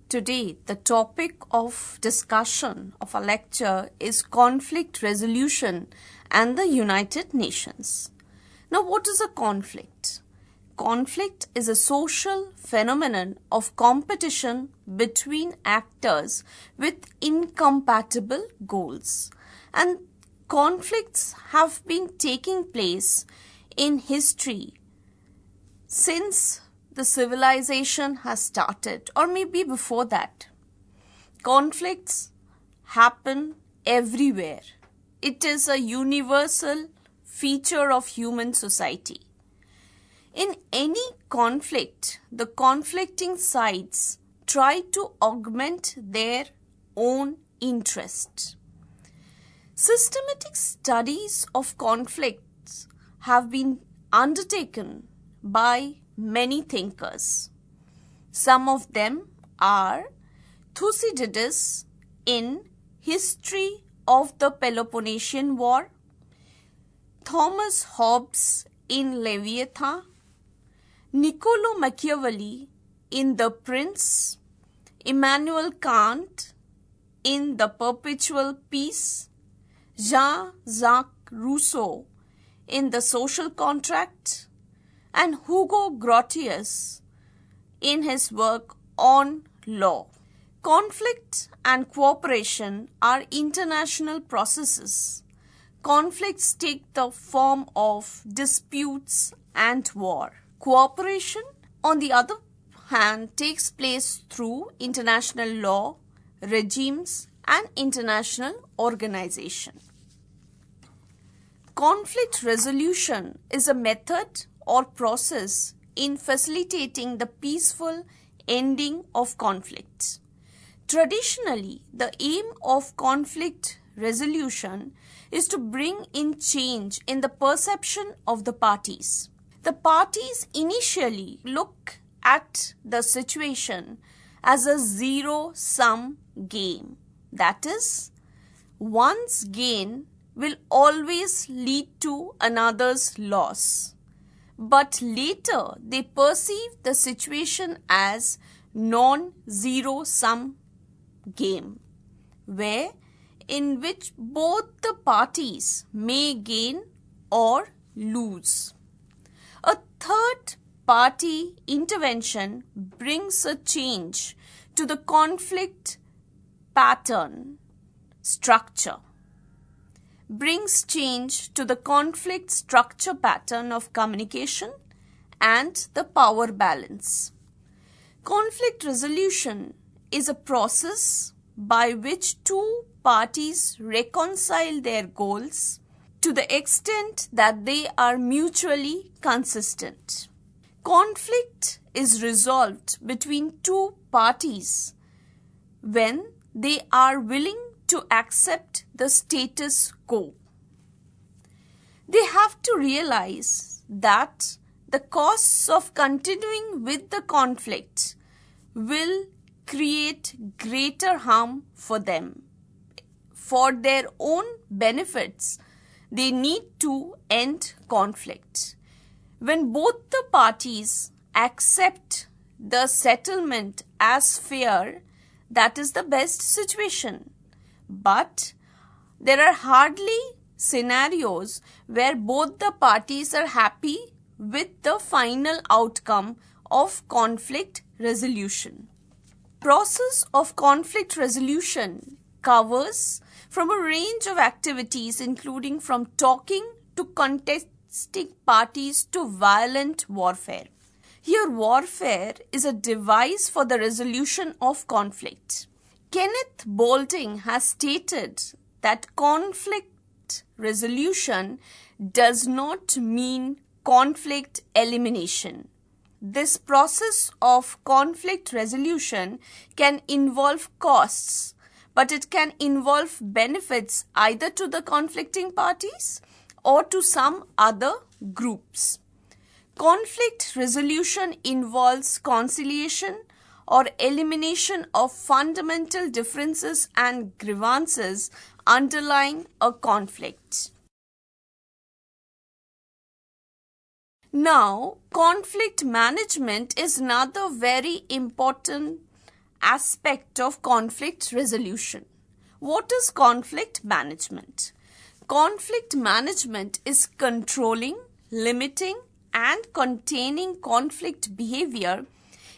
Today, the topic of discussion of our lecture is conflict resolution and the United Nations. Now, what is a conflict? Conflict is a social phenomenon of competition between actors with incompatible goals. And conflicts have been taking place in history since the civilization has started, or maybe before that. Conflicts happen everywhere. It is a universal feature of human society. In any conflict, the conflicting sides try to augment their own interests. Systematic studies of conflicts have been undertaken by many thinkers. Some of them are Thucydides in History of the Peloponnesian War, Thomas Hobbes in Leviathan, Niccolo Machiavelli in The Prince, Immanuel Kant in The Perpetual Peace, Jean-Jacques Rousseau in The Social Contract, and Hugo Grotius in his work on law. Conflict and cooperation are international processes. Conflicts take the form of disputes and war. Cooperation, on the other hand, takes place through international law, regimes, and international organization. Conflict resolution is a method or process in facilitating the peaceful ending of conflicts. Traditionally, the aim of conflict resolution is to bring in change in the perception of the parties. The parties initially look at the situation as a zero-sum game. That is, one's gain will always lead to another's loss. But later they perceive the situation as non-zero-sum game, in which both the parties may gain or lose. A third party intervention brings a change to the conflict pattern structure. Brings change to the conflict structure pattern of communication and the power balance. Conflict resolution is a process by which two parties reconcile their goals to the extent that they are mutually consistent. Conflict is resolved between two parties when they are willing to accept the status quo. They have to realize that the costs of continuing with the conflict will create greater harm for them. For their own benefits, they need to end conflict. When both the parties accept the settlement as fair, that is the best situation. But there are hardly scenarios where both the parties are happy with the final outcome of conflict resolution. Process of conflict resolution covers from a range of activities including from talking to contesting parties to violent warfare. Here, warfare is a device for the resolution of conflict. Kenneth Boulding has stated that conflict resolution does not mean conflict elimination. This process of conflict resolution can involve costs, but it can involve benefits either to the conflicting parties or to some other groups. Conflict resolution involves conciliation or elimination of fundamental differences and grievances underlying a conflict. Now, conflict management is another very important aspect of conflict resolution. What is conflict management? Conflict management is controlling, limiting, and containing conflict behavior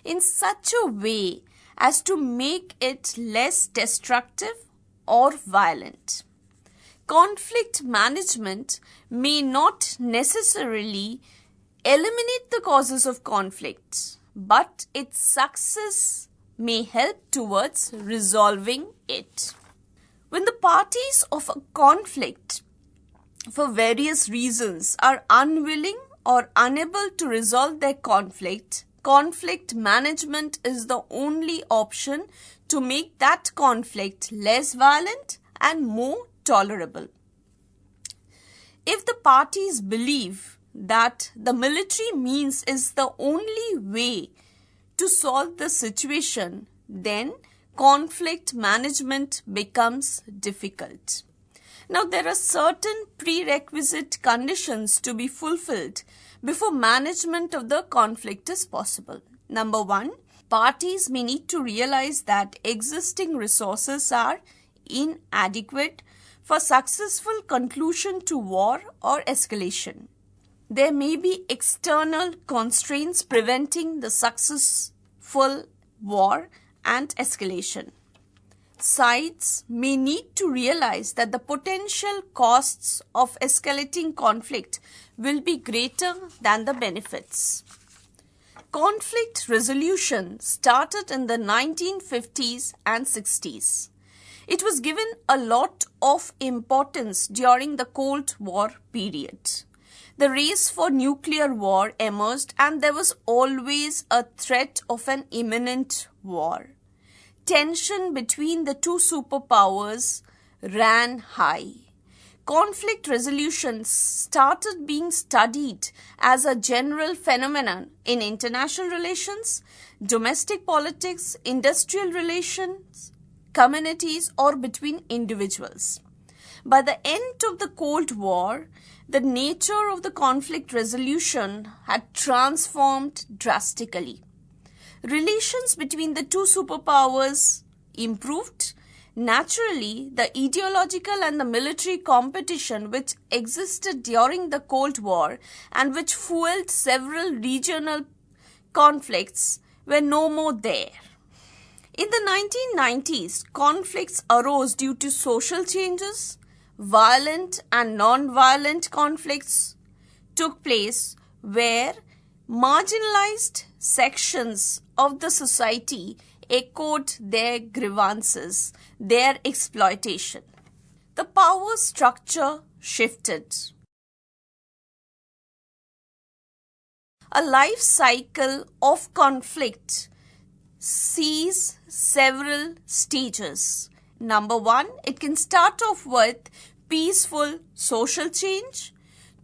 in such a way as to make it less destructive or violent. Conflict management may not necessarily eliminate the causes of conflict, but its success may help towards resolving it. When the parties of a conflict, for various reasons, are unwilling or unable to resolve their conflict, conflict management is the only option to make that conflict less violent and more tolerable. If the parties believe that the military means is the only way to solve the situation, then conflict management becomes difficult. Now, there are certain prerequisite conditions to be fulfilled before management of the conflict is possible. Number one, parties may need to realize that existing resources are inadequate for successful conclusion to war or escalation. There may be external constraints preventing the successful war and escalation. Sides may need to realize that the potential costs of escalating conflict will be greater than the benefits. Conflict resolution started in the 1950s and 60s. It was given a lot of importance during the Cold War period. The race for nuclear war emerged and there was always a threat of an imminent war. Tension between the two superpowers ran high. Conflict resolution started being studied as a general phenomenon in international relations, domestic politics, industrial relations, communities, or between individuals. By the end of the Cold War, the nature of the conflict resolution had transformed drastically. Relations between the two superpowers improved. Naturally, the ideological and the military competition which existed during the Cold War and which fueled several regional conflicts were no more there. In the 1990s, conflicts arose due to social changes. Violent and non-violent conflicts took place where marginalized sections of the society echoed their grievances, their exploitation. The power structure shifted. A life cycle of conflict sees several stages. Number one, it can start off with peaceful social change,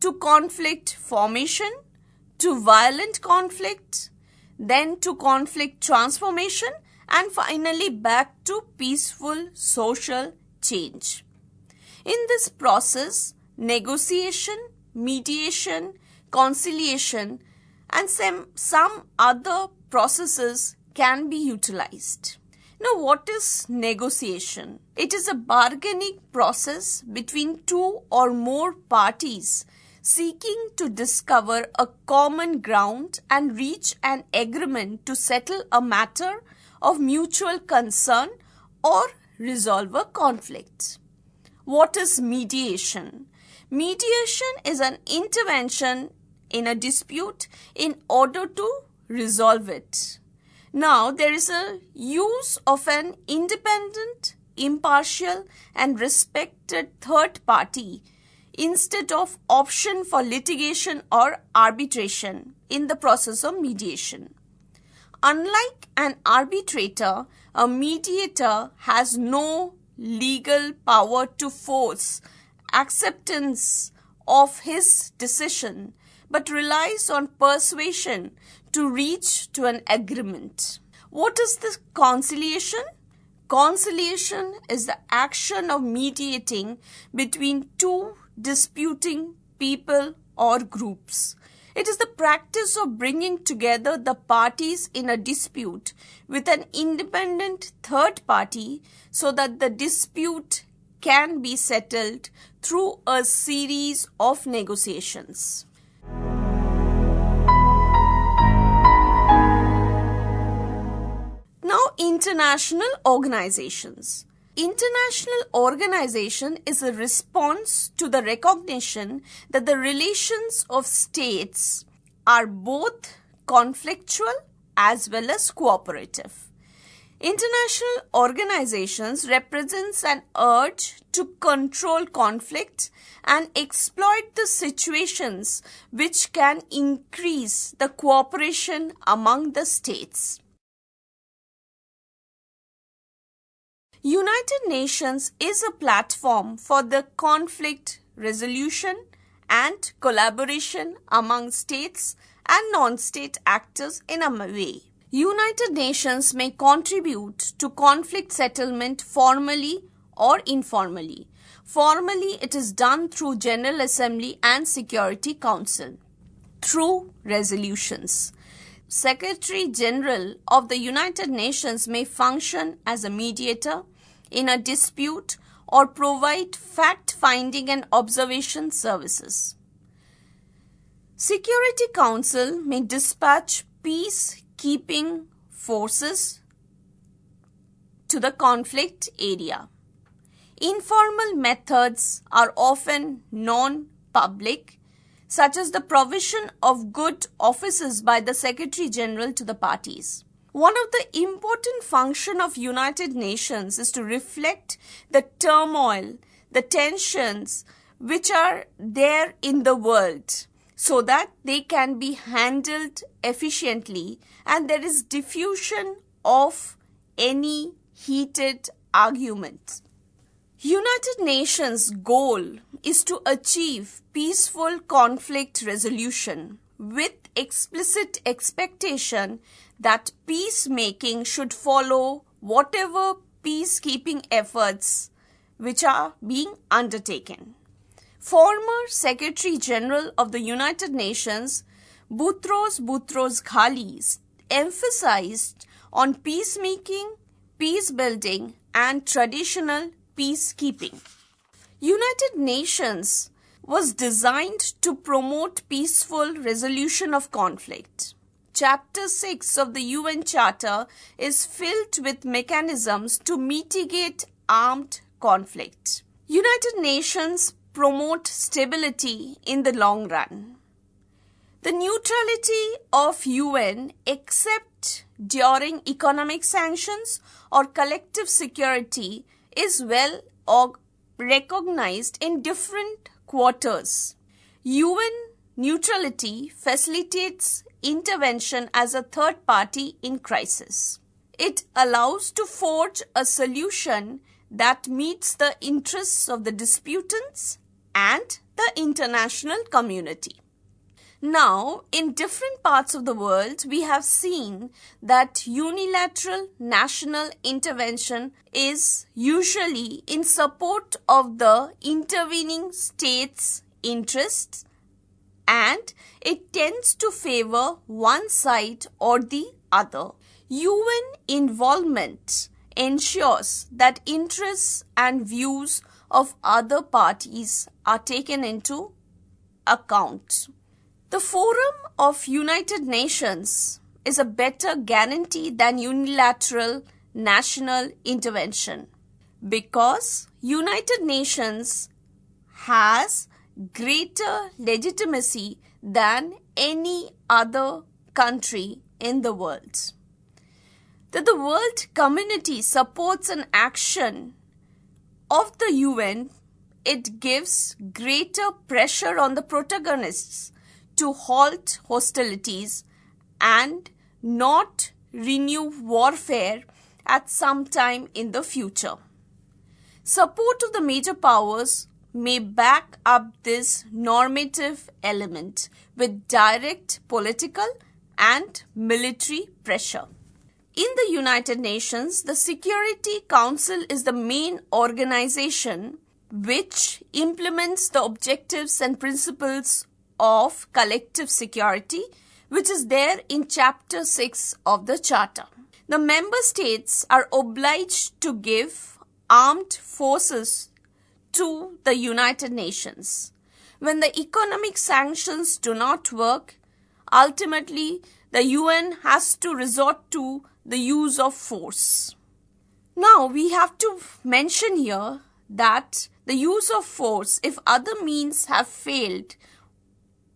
to conflict formation, to violent conflict, then to conflict transformation, and finally back to peaceful social change. In this process, negotiation, mediation, conciliation, and some other processes can be utilized. Now, what is negotiation? It is a bargaining process between two or more parties seeking to discover a common ground and reach an agreement to settle a matter of mutual concern or resolve a conflict. What is mediation? Mediation is an intervention in a dispute in order to resolve it. Now, there is a use of an independent, impartial, and respected third party instead of option for litigation or arbitration in the process of mediation. Unlike an arbitrator, a mediator has no legal power to force acceptance of his decision, but relies on persuasion to reach to an agreement. What is the conciliation? Conciliation is the action of mediating between two disputing people or groups. It is the practice of bringing together the parties in a dispute with an independent third party so that the dispute can be settled through a series of negotiations. Now, international organizations. International organization is a response to the recognition that the relations of states are both conflictual as well as cooperative. International organizations represents an urge to control conflict and exploit the situations which can increase the cooperation among the states. United Nations is a platform for the conflict resolution and collaboration among states and non-state actors in a way. United Nations may contribute to conflict settlement formally or informally. Formally, it is done through General Assembly and Security Council, through resolutions. Secretary General of the United Nations may function as a mediator in a dispute or provide fact-finding and observation services. Security Council may dispatch peacekeeping forces to the conflict area. Informal methods are often non-public, such as the provision of good offices by the Secretary General to the parties. One of the important functions of United Nations is to reflect the turmoil, the tensions which are there in the world so that they can be handled efficiently and there is diffusion of any heated arguments. United Nations goal is to achieve peaceful conflict resolution with explicit expectation that peacemaking should follow whatever peacekeeping efforts which are being undertaken. Former Secretary General of the United Nations, Boutros Ghali, emphasized on peacemaking, peace building, and traditional peacekeeping. United Nations was designed to promote peaceful resolution of conflict. Chapter 6 of the UN Charter is filled with mechanisms to mitigate armed conflict. United Nations promote stability in the long run. The neutrality of UN except during economic sanctions or collective security is well recognized in different quarters. UN neutrality facilitates intervention as a third party in crisis. It allows to forge a solution that meets the interests of the disputants and the international community. Now, in different parts of the world, we have seen that unilateral national intervention is usually in support of the intervening state's interests and it tends to favor one side or the other. UN involvement ensures that interests and views of other parties are taken into account. The Forum of United Nations is a better guarantee than unilateral national intervention because United Nations has greater legitimacy than any other country in the world. That the world community supports an action of the UN, it gives greater pressure on the protagonists to halt hostilities and not renew warfare at some time in the future. Support of the major powers may back up this normative element with direct political and military pressure. In the United Nations, the Security Council is the main organization which implements the objectives and principles of collective security, which is there in Chapter 6 of the Charter. The member states are obliged to give armed forces to the United Nations. When the economic sanctions do not work, ultimately the UN has to resort to the use of force. Now we have to mention here that the use of force, if other means have failed,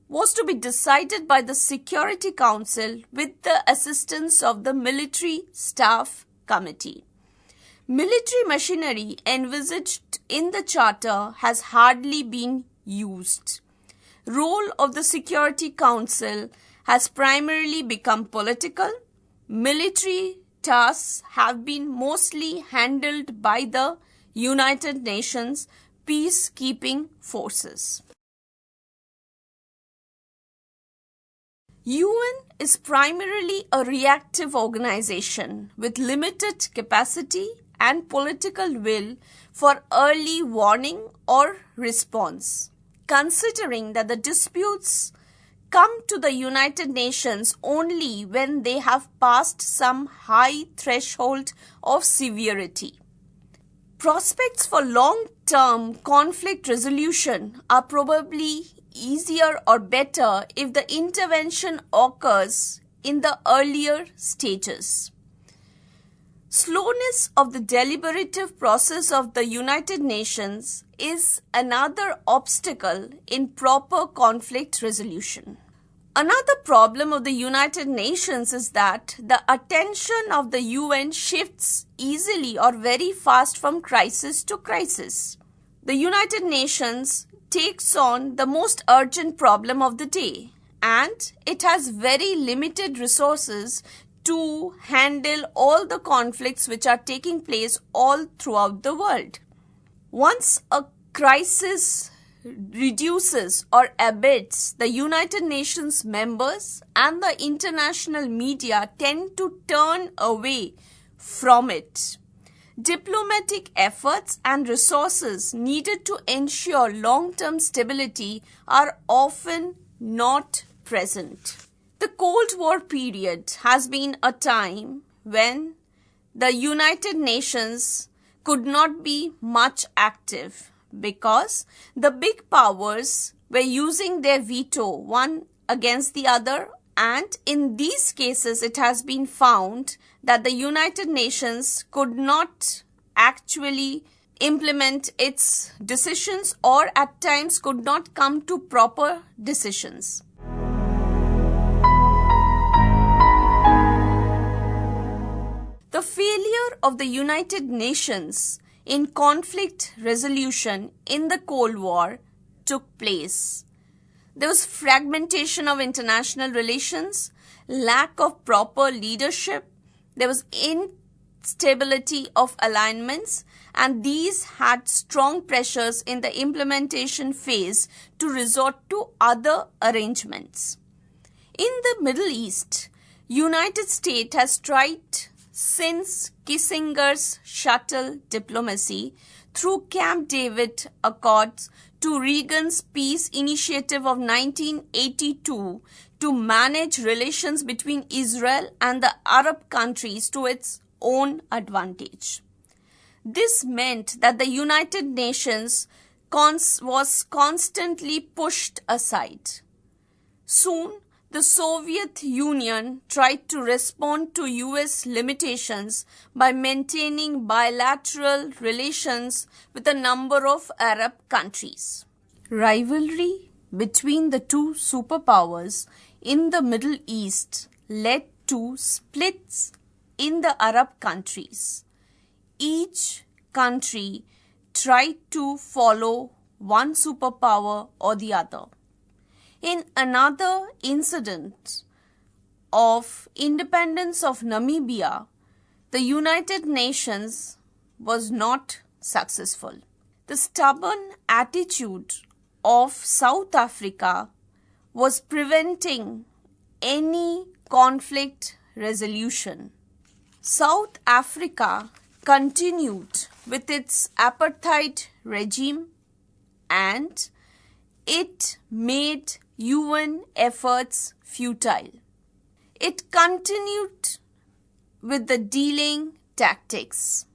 was to be decided by the Security Council with the assistance of the Military Staff Committee. Military machinery envisaged in the Charter has hardly been used. Role of the Security Council has primarily become political. Military tasks have been mostly handled by the United Nations peacekeeping forces. UN is primarily a reactive organization with limited capacity and political will for early warning or response. Considering that the disputes come to the United Nations only when they have passed some high threshold of severity. Prospects for long-term conflict resolution are probably easier or better if the intervention occurs in the earlier stages. Slowness of the deliberative process of the United Nations is another obstacle in proper conflict resolution. Another problem of the United Nations is that the attention of the UN shifts easily or very fast from crisis to crisis. The United Nations takes on the most urgent problem of the day, and it has very limited resources to handle all the conflicts which are taking place all throughout the world. Once a crisis reduces or abates, the United Nations members and the international media tend to turn away from it. Diplomatic efforts and resources needed to ensure long-term stability are often not present. The Cold War period has been a time when the United Nations could not be much active because the big powers were using their veto one against the other, and in these cases it has been found that the United Nations could not actually implement its decisions or at times could not come to proper decisions. The failure of the United Nations in conflict resolution in the Cold War took place. There was fragmentation of international relations, lack of proper leadership, there was instability of alignments, and these had strong pressures in the implementation phase to resort to other arrangements. In the Middle East, United States has tried since Kissinger's shuttle diplomacy through Camp David Accords to Reagan's peace initiative of 1982 to manage relations between Israel and the Arab countries to its own advantage. This meant that the United Nations was constantly pushed aside. Soon, the Soviet Union tried to respond to US limitations by maintaining bilateral relations with a number of Arab countries. Rivalry between the two superpowers in the Middle East led to splits in the Arab countries. Each country tried to follow one superpower or the other. In another incident of independence of Namibia, the United Nations was not successful. The stubborn attitude of South Africa was preventing any conflict resolution. South Africa continued with its apartheid regime, and it made UN efforts futile. It continued with the delaying tactics.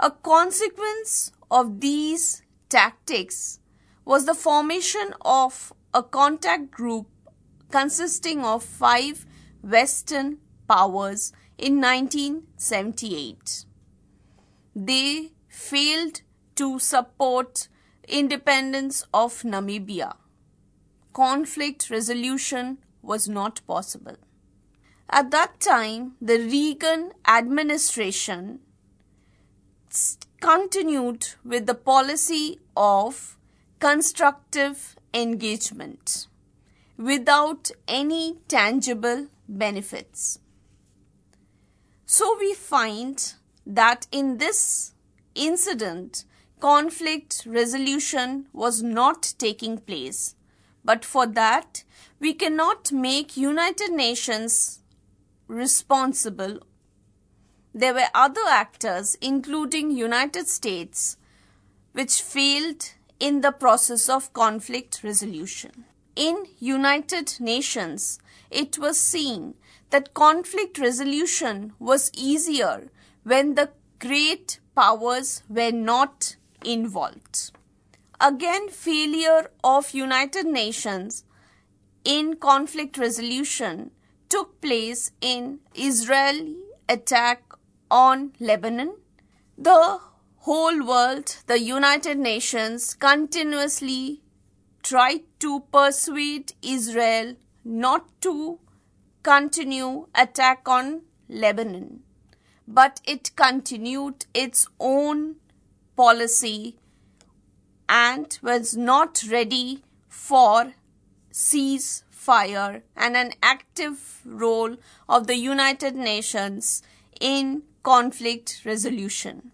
A consequence of these tactics was the formation of a contact group consisting of 5 Western powers in 1978. They failed to support independence of Namibia. Conflict resolution was not possible. At that time, the Reagan administration continued with the policy of constructive engagement without any tangible benefits. So we find that in this incident, conflict resolution was not taking place. But for that, we cannot make United Nations responsible. There were other actors, including United States, which failed in the process of conflict resolution. In United Nations, it was seen that conflict resolution was easier when the great powers were not involved. Again, failure of United Nations in conflict resolution took place in Israeli attack on Lebanon. The whole world, the United Nations, continuously tried to persuade Israel not to continue attack on Lebanon. But it continued its own policy and was not ready for ceasefire and an active role of the United Nations in conflict resolution.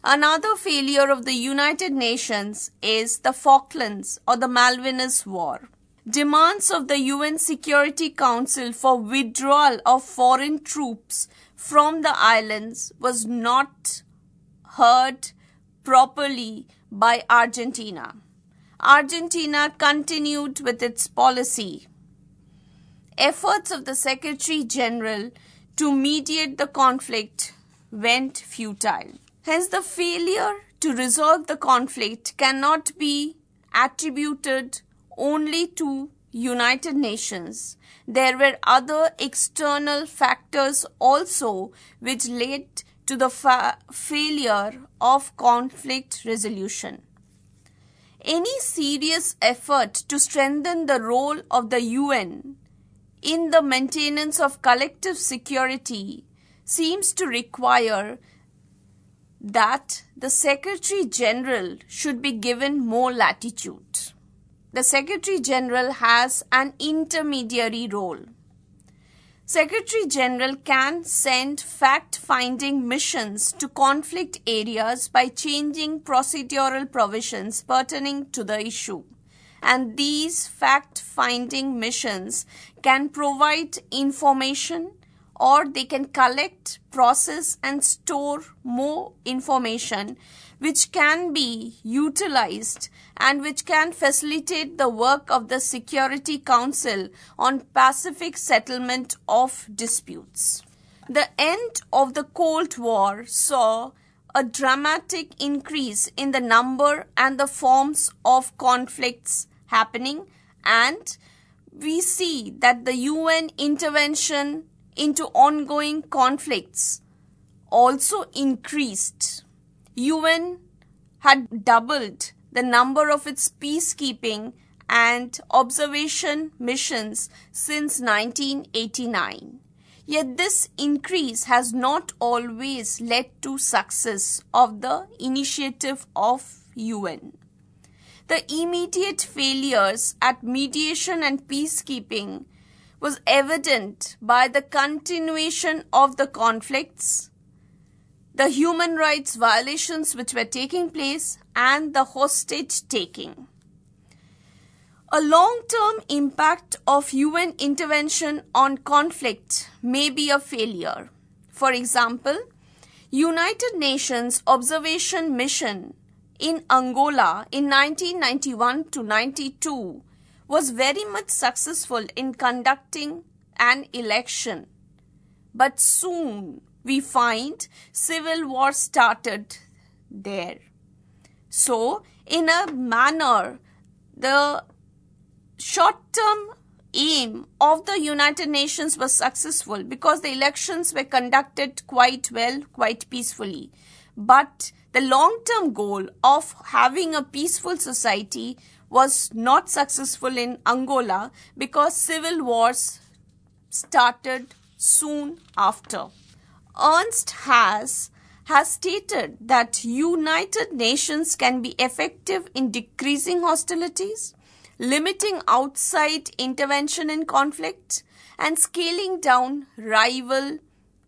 Another failure of the United Nations is the Falklands or the Malvinas War. Demands of the UN Security Council for withdrawal of foreign troops from the islands was not heard properly by Argentina. Argentina continued with its policy. Efforts of the Secretary General to mediate the conflict went futile. Hence, the failure to resolve the conflict cannot be attributed only to United Nations. There were other external factors also which led to the failure of conflict resolution. Any serious effort to strengthen the role of the UN in the maintenance of collective security seems to require that the Secretary General should be given more latitude. The Secretary General has an intermediary role. Secretary General can send fact-finding missions to conflict areas by changing procedural provisions pertaining to the issue. And these fact-finding missions can provide information, or they can collect, process and store more information which can be utilized and which can facilitate the work of the Security Council on pacific settlement of disputes. The end of the Cold War saw a dramatic increase in the number and the forms of conflicts happening, and we see that the UN intervention into ongoing conflicts also increased. UN had doubled the number of its peacekeeping and observation missions since 1989. Yet this increase has not always led to success of the initiative of UN. The immediate failures at mediation and peacekeeping was evident by the continuation of the conflicts, the human rights violations which were taking place, and the hostage taking. A long-term impact of UN intervention on conflict may be a failure. For example, United Nations observation mission in Angola in 1991 to 92 was very much successful in conducting an election. But soon we find civil war started there. So, in a manner, the short-term aim of the United Nations was successful because the elections were conducted quite well, quite peacefully. But the long-term goal of having a peaceful society was not successful in Angola because civil wars started soon after. Ernst has stated that United Nations can be effective in decreasing hostilities, limiting outside intervention in conflict, and scaling down rival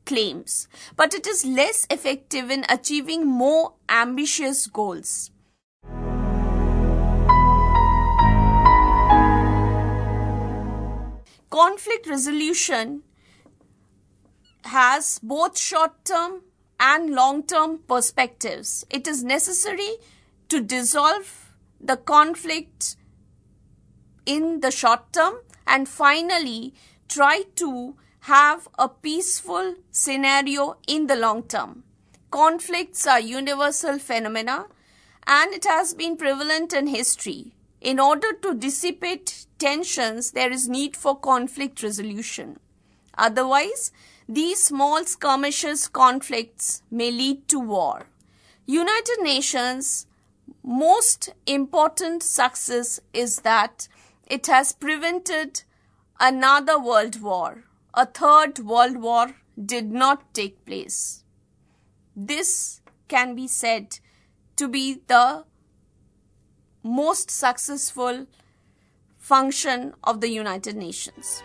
claims. But it is less effective in achieving more ambitious goals. Conflict resolution has both short-term and long-term perspectives. It is necessary to dissolve the conflict in the short term and finally try to have a peaceful scenario in the long term. Conflicts are universal phenomena and it has been prevalent in history. In order to dissipate tensions, there is need for conflict resolution. Otherwise, these small skirmishes conflicts may lead to war. United Nations' most important success is that it has prevented another world war. A third world war did not take place. This can be said to be the most successful function of the United Nations.